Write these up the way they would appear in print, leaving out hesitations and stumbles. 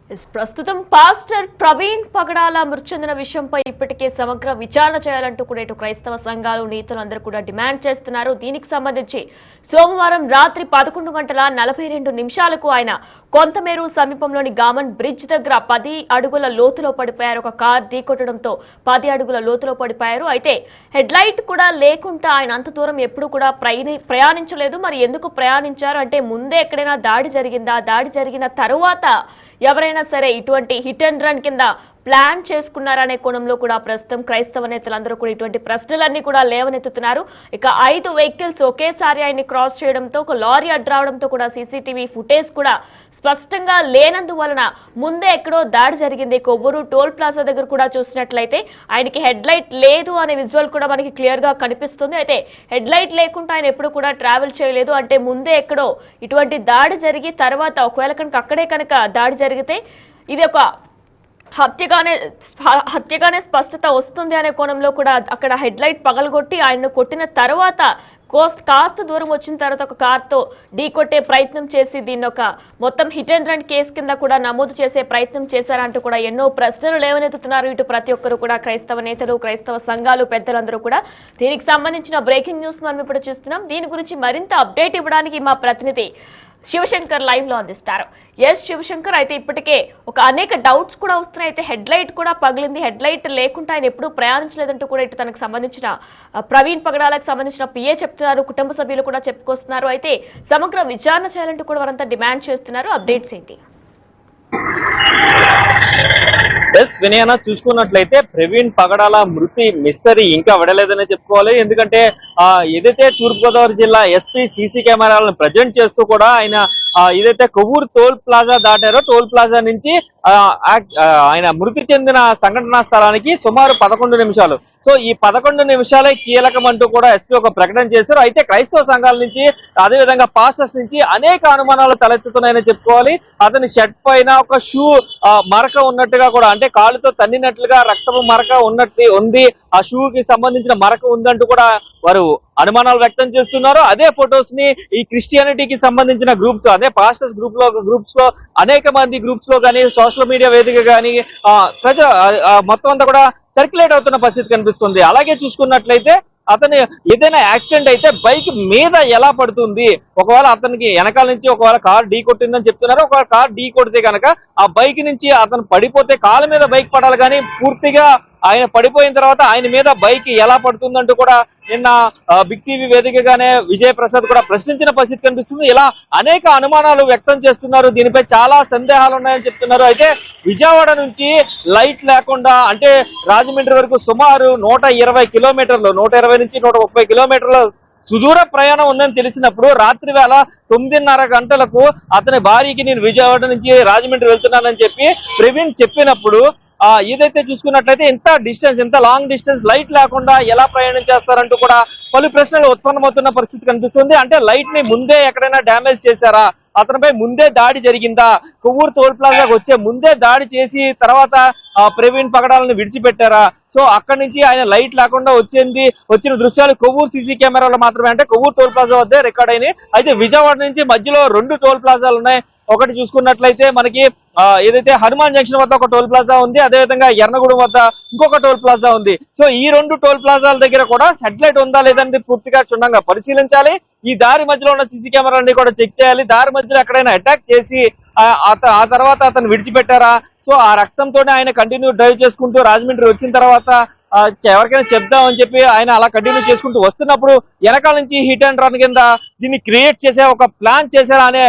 ప్రస్తుతం పాస్టర్ ప్రవీణ్ పగడాల మృతి చెందిన విషయంపై ఇప్పటికే సమగ్ర విచారణ చేయాలంటూ కూడా ఇటు క్రైస్తవ సంఘాలు నేతలందరూ కూడా డిమాండ్ చేస్తున్నారు. దీనికి సంబంధించి సోమవారం రాత్రి 11:42 ఆయన కొంతమేరు సమీపంలోని గామన్ బ్రిడ్జ్ దగ్గర 10 అడుగుల లోతులో పడిపోయారు. ఒక కార్ ఢీకొట్టడంతో 10 అడుగుల లోతులో పడిపోయారు. అయితే హెడ్ లైట్ కూడా లేకుండా ఆయన అంత దూరం ఎప్పుడు కూడా ప్రయాణించలేదు. మరి ఎందుకు ప్రయాణించారు అంటే ముందే ఎక్కడైనా దాడి జరిగిందా, దాడి జరిగిన తరువాత ఎవరైనా సరే ఇటువంటి హిట్ అండ్ రన్ కింద ప్లాన్ చేసుకున్నారనే కోణంలో కూడా ప్రస్తుతం క్రైస్తవ నేతలందరూ కూడా ఇటువంటి ప్రశ్నలన్నీ కూడా లేవనెత్తుతున్నారు. ఇక 5 వెహికల్స్ ఒకేసారి ఆయన్ని క్రాస్ చేయడంతో ఒక లారీ అడ్డు రావడంతో కూడా సీసీటీవీ ఫుటేజ్ కూడా స్పష్టంగా లేనందువలన ముందే ఎక్కడో దాడి జరిగింది. కొవ్వూరు టోల్ ప్లాజా దగ్గర కూడా చూసినట్లయితే ఆయనకి హెడ్ లైట్ లేదు అనే విజువల్ కూడా మనకి క్లియర్ గా కనిపిస్తుంది. అయితే హెడ్ లైట్ లేకుండా ఆయన ఎప్పుడు కూడా ట్రావెల్ చేయలేదు. అంటే ముందే ఎక్కడో ఇటువంటి దాడి జరిగి తర్వాత ఒకవేళ కనుక అక్కడే కనుక దాడి జరిగితే ఇది ఒక హత్యగానే స్పష్టత వస్తుంది అనే కోణంలో కూడా అక్కడ హెడ్ లైట్ పగలగొట్టి ఆయన్ను కొట్టిన తర్వాత కాస్త దూరం వచ్చిన తర్వాత ఒక కార్తో ఢీకొట్టే ప్రయత్నం చేసి దీన్ని ఒక మొత్తం హిట్ అండ్ రన్ కేసు కింద కూడా నమోదు చేసే ప్రయత్నం చేశారంటూ కూడా ఎన్నో ప్రశ్నలు లేవనెత్తుతున్నారు. ఇటు ప్రతి ఒక్కరు కూడా క్రైస్తవ నేతలు, క్రైస్తవ సంఘాలు, పెద్దలందరూ కూడా దీనికి సంబంధించిన బ్రేకింగ్ న్యూస్ మనం ఇప్పుడు చూస్తున్నాం. దీని గురించి మరింత అప్డేట్ ఇవ్వడానికి మా ప్రతినిధి శివశంకర్ లైవ్ లో అందిస్తారు. ఎస్ శివశంకర్, అయితే ఇప్పటికే అనేక డౌట్స్ కూడా వస్తున్నాయి. అయితే హెడ్ లైట్ కూడా పగిలింది, హెడ్ లైట్ లేకుండా ఆయన ఎప్పుడూ ప్రయాణించలేదంటూ కూడా ఇటు తనకు సంబంధించిన ప్రవీణ్ పగడాలకు సంబంధించిన పిఏ చెప్తున్నారు, కుటుంబ సభ్యులు కూడా చెప్పుకొస్తున్నారు. అయితే సమగ్ర విచారణ చేయాలంటూ కూడా వారంతా డిమాండ్ చేస్తున్నారు. అప్డేట్స్ ఏంటి? ఎస్ వినయన, చూసుకున్నట్లయితే ప్రవీణ్ పగడాల మృతి మిస్టరీ ఇంకా విడలేదనే చెప్పుకోవాలి. ఎందుకంటే ఏదైతే తూర్పుగోదావరి జిల్లా ఎస్పీ సీసీ కెమెరాలను ప్రజెంట్ చేస్తూ కూడా ఆయన ఏదైతే కొవ్వూరు టోల్ ప్లాజా దాటారో టోల్ ప్లాజా నుంచి ఆయన మృతి చెందిన సంఘటనా స్థలానికి సుమారు 11 నిమిషాలు. సో ఈ 11 నిమిషాలే కీలకం అంటూ కూడా ఎస్పీ ఒక ప్రకటన చేశారు. అయితే క్రైస్తవ సంఘాల నుంచి, అదేవిధంగా పాస్టర్స్ నుంచి అనేక అనుమానాలు తలెత్తుతున్నాయని చెప్పుకోవాలి. అతని షర్ట్ పైన ఒక షూ మరక ఉన్నట్టుగా కూడా, అంటే కాలుతో తన్నినట్లుగా రక్తపు మరక ఉన్నట్టు ఉంది, ఆ షూకి సంబంధించిన మరక ఉందంటూ కూడా వారు అనుమానాలు వ్యక్తం చేస్తున్నారు. అదే ఫొటోస్ ని ఈ క్రిస్టియానిటీకి సంబంధించిన గ్రూప్స్, అదే పాస్టర్స్ గ్రూప్స్ లో అనేక మంది గ్రూప్స్ లో కానీ, సోషల్ మీడియా వేదిక కానీ మొత్తం అంతా కూడా సర్క్యులేట్ అవుతున్న పరిస్థితి కనిపిస్తుంది. అలాగే చూసుకున్నట్లయితే అతను ఏదైనా యాక్సిడెంట్ అయితే బైక్ మీద ఎలా పడుతుంది, ఒకవేళ అతనికి వెనకాల నుంచి ఒకవేళ కార్ ఢీ కొట్టిందని చెప్తున్నారు. ఒకవేళ కార్ ఢీ కొడితే కనుక ఆ బైక్ నుంచి అతను పడిపోతే కాళ్ళ మీద బైక్ పడాలి, కానీ పూర్తిగా ఆయన పడిపోయిన తర్వాత ఆయన మీద బైక్ ఎలా పడుతుందంటూ కూడా నిన్న బిగ్ టీవీ వేదికగానే విజయ్ ప్రసాద్ కూడా ప్రశ్నించిన పరిస్థితి కనిపిస్తుంది. ఇలా అనేక అనుమానాలు వ్యక్తం చేస్తున్నారు. దీనిపై చాలా సందేహాలు ఉన్నాయని చెప్తున్నారు. అయితే విజయవాడ నుంచి లైట్ లేకుండా, అంటే రాజమండ్రి వరకు సుమారు 120 కిలోమీటర్లు, 120 నుంచి 130 కిలోమీటర్ల సుదూర ప్రయాణం ఉందని తెలిసినప్పుడు రాత్రి వేళ 9:30 గంటలకు అతని భార్యకి నేను విజయవాడ నుంచి రాజమండ్రి వెళ్తున్నానని చెప్పి ప్రవీణ్ చెప్పినప్పుడు ఏదైతే చూసుకున్నట్లయితే ఇంత లాంగ్ డిస్టెన్స్ లైట్ లేకుండా ఎలా ప్రయాణం చేస్తారంటూ కూడా పలు ప్రశ్నలు ఉత్పన్నమవుతున్న పరిస్థితి కనిపిస్తుంది. అంటే లైట్ ని ముందే ఎక్కడైనా డ్యామేజ్ చేశారా, అతనిపై ముందే దాడి జరిగిందా, కొవ్వూరు టోల్ ప్లాజాకు వచ్చే ముందే దాడి చేసి తర్వాత ప్రవీణ్ పగడాలను విడిచిపెట్టారా? సో అక్కడి నుంచి ఆయన లైట్ లేకుండా వచ్చిన దృశ్యాలు కొవ్వూరు సీసీ కెమెరాలో మాత్రమే, అంటే కొవ్వూరు టోల్ ప్లాజా వద్దే రికార్డ్ అయినాయి. అయితే విజయవాడ నుంచి మధ్యలో 2 టోల్ ప్లాజాలు ఉన్నాయి. ఒకటి చూసుకున్నట్లయితే మనకి ఏదైతే హనుమాన్ జంక్షన్ వద్ద ఒక టోల్ ప్లాజా ఉంది, అదేవిధంగా ఎర్నగూడెం వద్ద ఇంకొక టోల్ ప్లాజా ఉంది. సో ఈ 2 టోల్ ప్లాజాల దగ్గర కూడా హెడ్ లైట్ ఉందా లేదంటే పూర్తిగా క్షుణ్ణంగా పరిశీలించాలి. ఈ దారి మధ్యలో ఉన్న సీసీ కెమెరాలని కూడా చెక్ చేయాలి. దారి మధ్యలో ఎక్కడైనా అటాక్ చేసి ఆ తర్వాత అతను విడిచిపెట్టారా? సో ఆ రక్తంతోనే ఆయన కంటిన్యూ డ్రైవ్ చేసుకుంటూ రాజమండ్రి వచ్చిన తర్వాత ఎవరికైనా చెప్దామని చెప్పి ఆయన అలా కంటిన్యూ చేసుకుంటూ వస్తున్నప్పుడు వెనకాల నుంచి హిట్ అండ్ రన్ కింద దీన్ని క్రియేట్ చేసే ఒక ప్లాన్ చేశారా అనే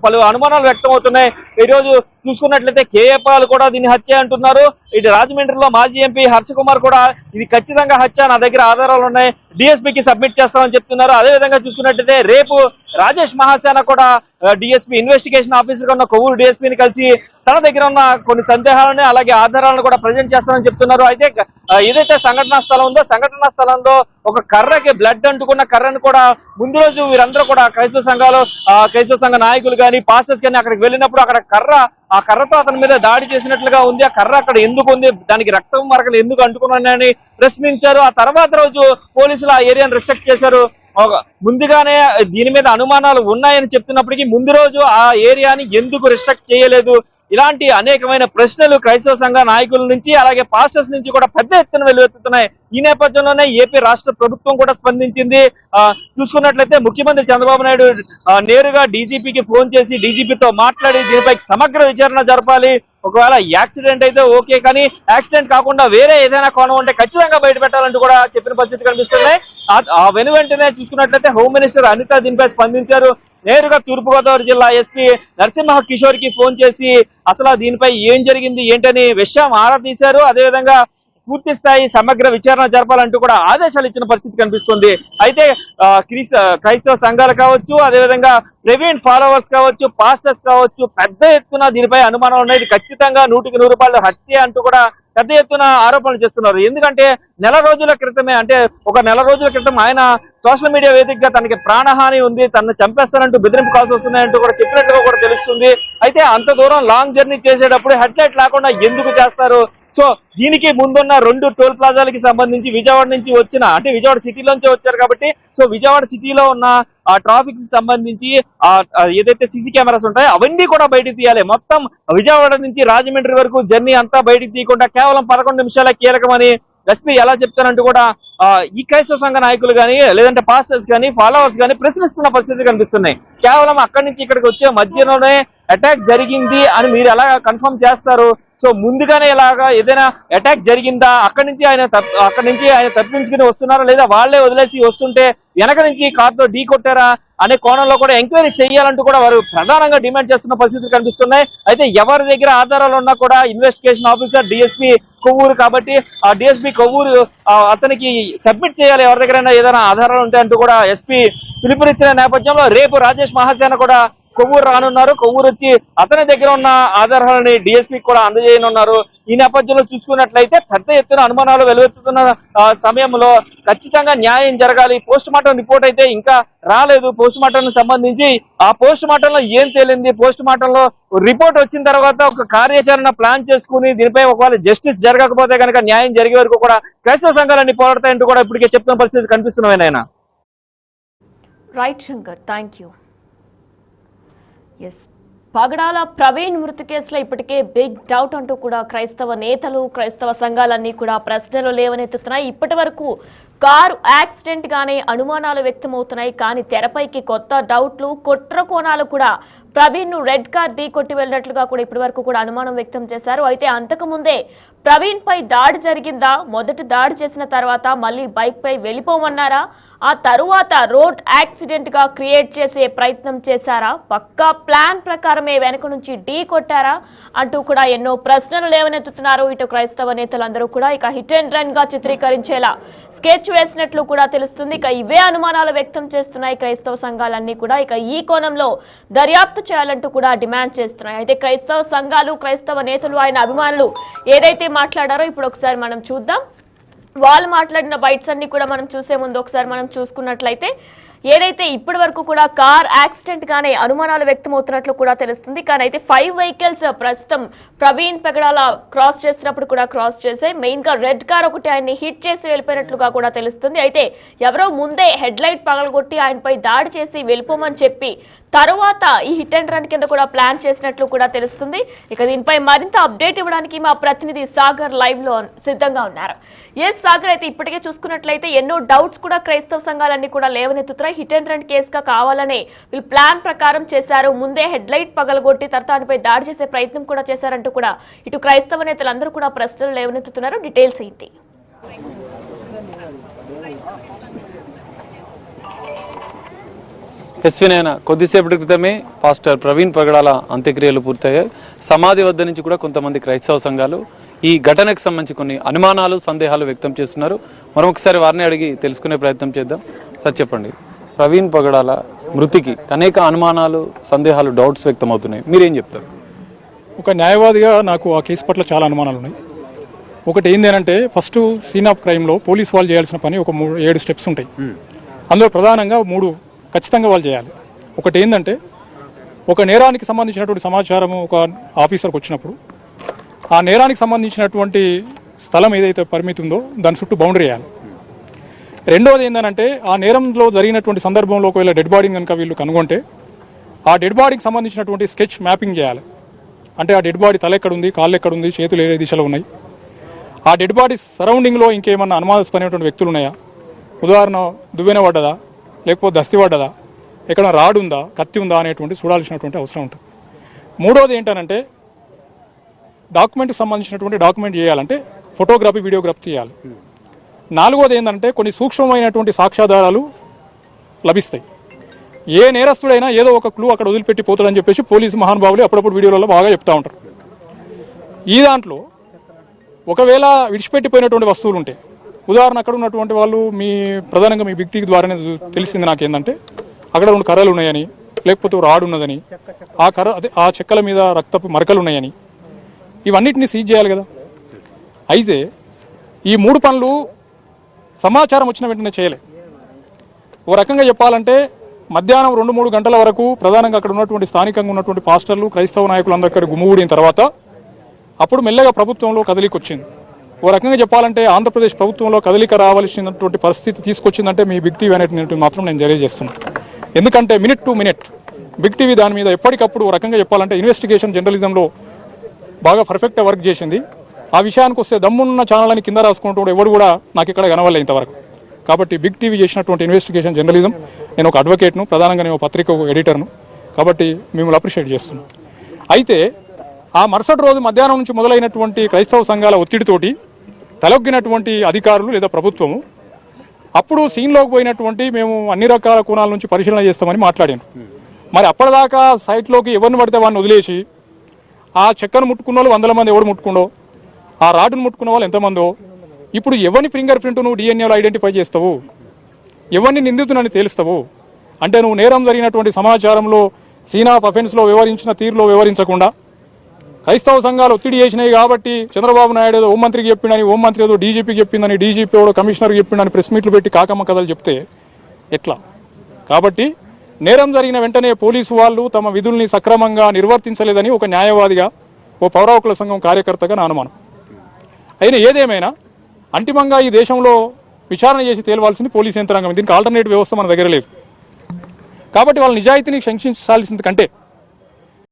పలు అనుమానాలు వ్యక్తం అవుతున్నాయి. ఈరోజు చూసుకున్నట్లయితే కేఏపాల్ కూడా దీన్ని హత్య అంటున్నారు. ఇటు రాజమండ్రిలో మాజీ ఎంపీ హర్ష కుమార్ కూడా ఇది ఖచ్చితంగా హత్య, నా దగ్గర ఆధారాలు ఉన్నాయి, డిఎస్పీకి సబ్మిట్ చేస్తామని చెప్తున్నారు. అదేవిధంగా చూసుకున్నట్లయితే రేపు రాజేష్ మహాసేన కూడా డిఎస్పీ ఇన్వెస్టిగేషన్ ఆఫీసర్ ఉన్న కొవ్వూరు డిఎస్పీని కలిసి తన దగ్గర ఉన్న కొన్ని సందేహాలని అలాగే ఆధారాలను కూడా ప్రజెంట్ చేస్తామని చెప్తున్నారు. అయితే ఏదైతే సంఘటనా స్థలం ఉందో సంఘటనా స్థలంలో ఒక కర్రకి బ్లడ్ అంటుకున్న కర్రను కూడా ముందు రోజు వీరందరూ కూడా క్రైస్తవ సంఘ నాయకులు కానీ పాస్టర్స్ కానీ అక్కడికి వెళ్ళినప్పుడు అక్కడ ఆ కర్రతో అతని మీద దాడి చేసినట్లుగా ఉంది. ఆ కర్ర అక్కడ ఎందుకు ఉంది, దానికి రక్తం మరకలు ఎందుకు అంటుకున్నాయని ప్రశ్నించారు. ఆ తర్వాత రోజు పోలీసులు ఆ ఏరియాను రిస్ట్రిక్ట్ చేశారు. ముందుగానే దీని మీద అనుమానాలు ఉన్నాయని చెప్తున్నప్పటికీ ముందు రోజు ఆ ఏరియాని ఎందుకు రిస్ట్రిక్ట్ చేయలేదు, ఇలాంటి అనేకమైన ప్రశ్నలు క్రైస్తవ సంఘ నాయకుల నుంచి అలాగే పాస్టర్స్ నుంచి కూడా పెద్ద ఎత్తున వెల్లువెత్తుతున్నాయి. ఈ నేపథ్యంలోనే ఏపీ రాష్ట్ర ప్రభుత్వం కూడా స్పందించింది. చూసుకున్నట్లయితే ముఖ్యమంత్రి చంద్రబాబు నాయుడు నేరుగా డీజీపీకి ఫోన్ చేసి డీజీపీతో మాట్లాడి దీనిపై సమగ్ర విచారణ జరపాలి. ఒకవేళ యాక్సిడెంట్ అయితే ఓకే, కానీ యాక్సిడెంట్ కాకుండా వేరే ఏదైనా కోణం ఉంటే ఖచ్చితంగా బయట పెట్టాలంటూ కూడా చెప్పిన పరిస్థితి కనిపిస్తున్నాయి. ఆ వెంటనే చూసుకున్నట్లయితే హోమ్ మినిస్టర్ అనిత దీనిపై స్పందించారు. నేరుగా తూర్పుగోదావరి జిల్లా ఎస్పీ నరసింహ కిషోర్ కి ఫోన్ చేసి అసలు దీనిపై ఏం జరిగింది ఏంటని విషయం ఆరా తీశారు. అదేవిధంగా పూర్తి స్థాయి సమగ్ర విచారణ జరపాలంటూ కూడా ఆదేశాలు ఇచ్చిన పరిస్థితి కనిపిస్తుంది. అయితే క్రైస్తవ సంఘాలు కావచ్చు, అదేవిధంగా ప్రవీణ్ ఫాలోవర్స్ కావచ్చు, పాస్టర్స్ కావచ్చు, పెద్ద ఎత్తున దీనిపై అనుమానం అనేది ఖచ్చితంగా 100% హత్య అంటూ కూడా పెద్ద ఎత్తున ఆరోపణలు చేస్తున్నారు. ఎందుకంటే నెల రోజుల క్రితం ఆయన సోషల్ మీడియా వేదికగా తనకి ప్రాణహాని ఉంది, తనను చంపేస్తానంటూ బెదిరింపు కాల్స్ వస్తున్నాయంటూ కూడా చెప్పినట్టుగా కూడా తెలుస్తుంది. అయితే అంత దూరం లాంగ్ జర్నీ చేసేటప్పుడు హెడ్లైట్ లేకుండా ఎందుకు చేస్తారు? సో దీనికి ముందున్న 2 టోల్ ప్లాజాలకి సంబంధించి విజయవాడ నుంచి అంటే విజయవాడ సిటీలోంచి వచ్చారు కాబట్టి సో విజయవాడ సిటీలో ఉన్న ఆ ట్రాఫిక్ కి సంబంధించి ఏదైతే సీసీ కెమెరాస్ ఉంటాయో అవన్నీ కూడా బయటకు తీయాలి. మొత్తం విజయవాడ నుంచి రాజమండ్రి వరకు జర్నీ అంతా బయటకు తీయకుండా కేవలం 11 నిమిషాల కీలకమని ఎస్పీ ఎలా చెప్తారంటూ కూడా ఈ క్రైస్తవ సంఘ నాయకులు కానీ లేదంటే పాస్టర్స్ కానీ ఫాలోవర్స్ కానీ ప్రశ్నిస్తున్న పరిస్థితి కనిపిస్తున్నాయి. కేవలం అక్కడి నుంచి ఇక్కడికి వచ్చే మధ్యలోనే అటాక్ జరిగింది అని మీరు ఎలా కన్ఫర్మ్ చేస్తారు? సో ముందుగానే ఇలాగా ఏదైనా అటాక్ జరిగిందా? అక్కడి నుంచి ఆయన తప్పించుకుని వస్తున్నారా, లేదా వాళ్లే వదిలేసి వస్తుంటే వెనక నుంచి కార్తో ఢీ కొట్టారా అనే కోణంలో కూడా ఎంక్వైరీ చేయాలంటూ కూడా వారు ప్రధానంగా డిమాండ్ చేస్తున్న పరిస్థితులు కనిపిస్తున్నాయి. అయితే ఎవరి దగ్గర ఆధారాలు ఉన్నా కూడా ఇన్వెస్టిగేషన్ ఆఫీసర్ డిఎస్పీ కొవ్వూరు కాబట్టి ఆ డిఎస్పీ కొవ్వూరు అతనికి సబ్మిట్ చేయాలి ఎవరి దగ్గరైనా ఏదైనా ఆధారాలు ఉంటాయి అంటూ కూడా ఎస్పీ పిలుపునిచ్చిన నేపథ్యంలో రేపు రాజేష్ మహాసేన కూడా కొవ్వూరు రానున్నారు. కొవ్వూరు వచ్చి అతని దగ్గర ఉన్న ఆధారాలని డిఎస్పీ కూడా అందజేయనున్నారు. ఈ నేపథ్యంలో చూసుకున్నట్లయితే పెద్ద ఎత్తున అనుమానాలు వెలువెత్తుతున్న సమయంలో ఖచ్చితంగా న్యాయం జరగాలి. పోస్ట్ మార్టం రిపోర్ట్ అయితే ఇంకా రాలేదు. పోస్ట్ మార్టం సంబంధించి ఆ పోస్ట్ మార్టంలో ఏం తేలింది, పోస్ట్ మార్టంలో రిపోర్ట్ వచ్చిన తర్వాత ఒక కార్యాచరణ ప్లాన్ చేసుకుని దీనిపై ఒకవేళ జస్టిస్ జరగకపోతే కనుక న్యాయం జరిగే వరకు కూడా క్రైస్తవ సంఘాలన్నీ పోరాడతాయంటూ కూడా ఇప్పటికే చెప్తున్న పరిస్థితి కనిపిస్తున్నాయి. నాయన right Shankar, thank you. Yes, Pagadala Praveen మృతి కేసులో ఇప్పటికే బిగ్ డౌట్ అంటూ కూడా క్రైస్తవ నేతలు, క్రైస్తవ సంఘాలన్నీ కూడా ప్రశ్నలు లేవనెత్తుతున్నాయి. ఇప్పటి వరకు కారు యాక్సిడెంట్ గానే అనుమానాలు వ్యక్తమవుతున్నాయి. కానీ తెరపైకి కొత్త డౌట్లు, కుట్ర కోణాలు కూడా ప్రవీణ్ ను రెడ్ కార్ ఢీ కొట్టి వెళ్ళినట్లుగా కూడా ఇప్పటి వరకు కూడా అనుమానం వ్యక్తం చేశారు. అయితే అంతకు ముందే ప్రవీణ్ పై దాడి జరిగిందా, మొదటి దాడి చేసిన తర్వాత మళ్ళీ బైక్ పై వెళ్ళిపోమన్నారా, ఆ తరువాత రోడ్ యాక్సిడెంట్ గా క్రియేట్ చేసే ప్రయత్నం చేశారా, పక్కా ప్లాన్ ప్రకారమే వెనక నుంచి ఢీ కొట్టారా అంటూ కూడా ఎన్నో ప్రశ్నలు లేవనెత్తుతున్నారు ఇటు క్రైస్తవ నేతలందరూ కూడా. ఇక హిట్ అండ్ రన్ గా చిత్రీకరించేలా స్కెచ్ వేసినట్లు కూడా తెలుస్తుంది. ఇక ఇవే అనుమానాలు వ్యక్తం చేస్తున్నాయి క్రైస్తవ సంఘాలన్నీ కూడా. ఇక ఈ కోణంలో దర్యాప్తు చేయాలంటూ కూడా డిమాండ్ చేస్తున్నాయి. అయితే క్రైస్తవ సంఘాలు, క్రైస్తవ నేతలు, ఆయన అభిమానులు ఏదైతే మాట్లాడారో ఇప్పుడు ఒకసారి మనం చూద్దాం. వాళ్ళు మాట్లాడిన బైట్స్ అన్ని కూడా మనం చూసే ముందు ఒకసారి మనం చూసుకున్నట్లయితే ఏదైతే ఇప్పటి వరకు కూడా కార్ యాక్సిడెంట్ గానే అనుమానాలు వ్యక్తమవుతున్నట్లు కూడా తెలుస్తుంది. కానీ అయితే 5 వెహికల్స్ ప్రస్తుతం ప్రవీణ్ పగడాల క్రాస్ చేస్తున్నప్పుడు కూడా క్రాస్ చేసే మెయిన్ గా రెడ్ కార్ ఒకటి ఆయన్ని హిట్ చేసి వెళ్ళిపోయినట్లుగా కూడా తెలుస్తుంది. అయితే ఎవరో ముందే హెడ్ లైట్ పగలగొట్టి ఆయనపై దాడి చేసి వెళ్ళిపోమని చెప్పి తరువాత ఈ హిట్ అండ్ రన్ కింద కూడా ప్లాన్ చేసినట్లు కూడా తెలుస్తుంది. ఇక దీనిపై మరింత అప్డేట్ ఇవ్వడానికి మా ప్రతినిధి సాగర్ లైవ్ లో సిద్ధంగా ఉన్నారు. ఎస్ సాగర్, అయితే ఇప్పటికే చూసుకున్నట్లయితే ఎన్నో డౌట్స్ కూడా క్రైస్తవ సంఘాలన్నీ కూడా లేవనెత్తుతున్నాయి. హిట్ అండ్ రన్ కేసుగా కావాలనే వీళ్ళు ప్లాన్ ప్రకారం చేశారు, ముందే హెడ్ లైట్ పగలగొట్టి తర్వాత ఆయనపై దాడి చేసే ప్రయత్నం కూడా చేశారంటూ కూడా ఇటు క్రైస్తవ నేతలందరూ కూడా ప్రశ్నలు లేవనెత్తుతున్నారు. డీటెయిల్స్ ఏంటి? ఎస్వినైనా కొద్దిసేపటి క్రితమే పాస్టర్ ప్రవీణ్ పగడాల అంత్యక్రియలు పూర్తయ్యాయి. సమాధి వద్ద నుంచి కూడా కొంతమంది క్రైస్తవ సంఘాలు ఈ ఘటనకు సంబంధించి కొన్ని అనుమానాలు, సందేహాలు వ్యక్తం చేస్తున్నారు. మరొకసారి వారిని అడిగి తెలుసుకునే ప్రయత్నం చేద్దాం. సార్ చెప్పండి, ప్రవీణ్ పగడాల మృతికి అనేక అనుమానాలు, సందేహాలు, డౌట్స్ వ్యక్తం అవుతున్నాయి, మీరేం చెప్తారు? ఒక న్యాయవాదిగా నాకు ఆ కేసు పట్ల చాలా అనుమానాలు ఉన్నాయి. ఒకటి ఏంటంటే ఫస్ట్ సీన్ ఆఫ్ క్రైమ్లో పోలీస్ వాళ్ళు చేయాల్సిన పని ఒక 7 స్టెప్స్ ఉంటాయి. అందులో ప్రధానంగా 3 ఖచ్చితంగా వాళ్ళు చేయాలి. ఒకటి ఏంటంటే ఒక నేరానికి సంబంధించినటువంటి సమాచారము ఒక ఆఫీసర్కి వచ్చినప్పుడు ఆ నేరానికి సంబంధించినటువంటి స్థలం ఏదైతే పరిమితి ఉందో దాని చుట్టూ బౌండరీ వేయాలి. రెండవది ఏంటంటే ఆ నేరంలో జరిగినటువంటి సందర్భంలో ఒకవేళ డెడ్ బాడీని కనుక వీళ్ళు కనుగొంటే ఆ డెడ్ బాడీకి సంబంధించినటువంటి స్కెచ్ మ్యాపింగ్ చేయాలి. అంటే ఆ డెడ్ బాడీ తల ఎక్కడుంది, కాళ్ళు ఎక్కడుంది, చేతులు ఏ దిశలో ఉన్నాయి, ఆ డెడ్ బాడీ సరౌండింగ్లో ఇంకేమన్నా అనుమానాస్పదమైనటువంటి వ్యక్తులు ఉన్నాయా, ఉదాహరణ దువ్వెన పడ్డదా, లేకపోతే దస్తి పడ్డదా, ఎక్కడ రాడు ఉందా, కత్తి ఉందా అనేటువంటి చూడాల్సినటువంటి అవసరం ఉంటుంది. మూడోది ఏంటంటే డాక్యుమెంట్కి సంబంధించినటువంటి డాక్యుమెంట్ చేయాలంటే ఫోటోగ్రఫీ, వీడియోగ్రఫీ చేయాలి. నాలుగోది ఏంటంటే కొన్ని సూక్ష్మమైనటువంటి సాక్ష్యాధారాలు లభిస్తాయి. ఏ నేరస్తుడైనా ఏదో ఒక క్లూ అక్కడ వదిలిపెట్టి పోతాడని చెప్పేసి పోలీసు మహానుభావులు అప్పుడప్పుడు వీడియోలలో బాగా చెప్తూ ఉంటారు. ఈ దాంట్లో ఒకవేళ విడిచిపెట్టిపోయినటువంటి వస్తువులు ఉంటాయి, ఉదాహరణ అక్కడ ఉన్నటువంటి వాళ్ళు ప్రధానంగా మీ బిగ్ టీవీ ద్వారానే తెలిసింది నాకు ఏంటంటే అక్కడ 2 కర్రలు ఉన్నాయని, లేకపోతే రాడు ఉన్నదని, ఆ చెక్కల మీద రక్తపు మరకలు ఉన్నాయని, ఇవన్నిటిని సీజ్ చేయాలి కదా. అయితే ఈ 3 పనులు సమాచారం వచ్చిన వెంటనే చేయలే. ఓ రకంగా చెప్పాలంటే మధ్యాహ్నం 2-3 గంటల వరకు ప్రధానంగా అక్కడ ఉన్నటువంటి స్థానికంగా ఉన్నటువంటి పాస్టర్లు, క్రైస్తవ నాయకులు అందరికీ గుమ్ముగూడిన తర్వాత అప్పుడు మెల్లగా ప్రభుత్వంలో కదలిక వచ్చింది. ఓ రకంగా చెప్పాలంటే ఆంధ్రప్రదేశ్ ప్రభుత్వంలో కదలిక రావాల్సినటువంటి పరిస్థితి తీసుకొచ్చిందంటే మీ బిగ్ టీవీ అనేటువంటి మాత్రం నేను తెలియజేస్తున్నాను. ఎందుకంటే minute to minute Big TV దాని మీద ఎప్పటికప్పుడు ఓ రకంగా చెప్పాలంటే ఇన్వెస్టిగేషన్ జర్నలిజంలో బాగా పర్ఫెక్ట్గా వర్క్ చేసింది. ఆ విషయానికి వస్తే దమ్మున్న ఛానల్ అని కింద రాసుకుంటూ ఎవరు కూడా నాకు ఇక్కడ కనవలే ఇంతవరకు. కాబట్టి బిగ్ టీవీ చేసినటువంటి ఇన్వెస్టిగేషన్ జర్నలిజం, నేను ఒక అడ్వకేట్ను, ప్రధానంగా నేను పత్రిక ఎడిటర్ను, కాబట్టి మిమ్మల్ని అప్రిషియేట్ చేస్తున్నాను. అయితే ఆ మరుసటి రోజు మధ్యాహ్నం నుంచి మొదలైనటువంటి క్రైస్తవ సంఘాల ఒత్తిడితోటి తలొగ్గినటువంటి అధికారులు లేదా ప్రభుత్వము అప్పుడు సీన్లోకి పోయినటువంటి మేము అన్ని రకాల కోణాల నుంచి పరిశీలన చేస్తామని మాట్లాడాను. మరి అప్పటిదాకా సైట్లోకి ఎవరిని పడితే వాడిని వదిలేసి ఆ చెక్కను ముట్టుకున్న వాళ్ళు 100 మంది ఎవరు ముట్టుకుండో, ఆ రాడ్డును ముట్టుకున్న వాళ్ళు ఎంతమందో, ఇప్పుడు ఎవరిని ఫింగర్ ప్రింట్ నువ్వు డిఎన్ఏలో ఐడెంటిఫై చేస్తావు, ఎవరిని నిందితునని తేలుస్తావు అంటే నువ్వు నేరం జరిగినటువంటి సమాచారంలో సీన్ ఆఫ్ అఫెన్స్లో వివరించిన తీరులో వివరించకుండా క్రైస్తవ సంఘాలు ఒత్తిడి చేసినాయి కాబట్టి చంద్రబాబు నాయుడు ఏదో హోంమంత్రికి చెప్పిండని, హోంమంత్రి ఏదో డీజీపీకి చెప్పిందని, డీజీపీ ఏదో కమిషనర్కి చెప్పిండని ప్రెస్ మీట్లు పెట్టి కాకమ్మ కథలు చెప్తే ఎట్లా? కాబట్టి నేరం జరిగిన వెంటనే పోలీసు వాళ్ళు తమ విధుల్ని సక్రమంగా నిర్వర్తించలేదని ఒక న్యాయవాదిగా, ఓ పౌర హక్కుల సంఘం కార్యకర్తగా నా అనుమానం. అయినా ఏదేమైనా అంతిమంగా ఈ దేశంలో విచారణ చేసి తేలవాల్సింది పోలీసు యంత్రాంగం. దీనికి ఆల్టర్నేటివ్ వ్యవస్థ మన దగ్గర లేదు. కాబట్టి వాళ్ళ నిజాయితీని శంకించాల్సింది కంటే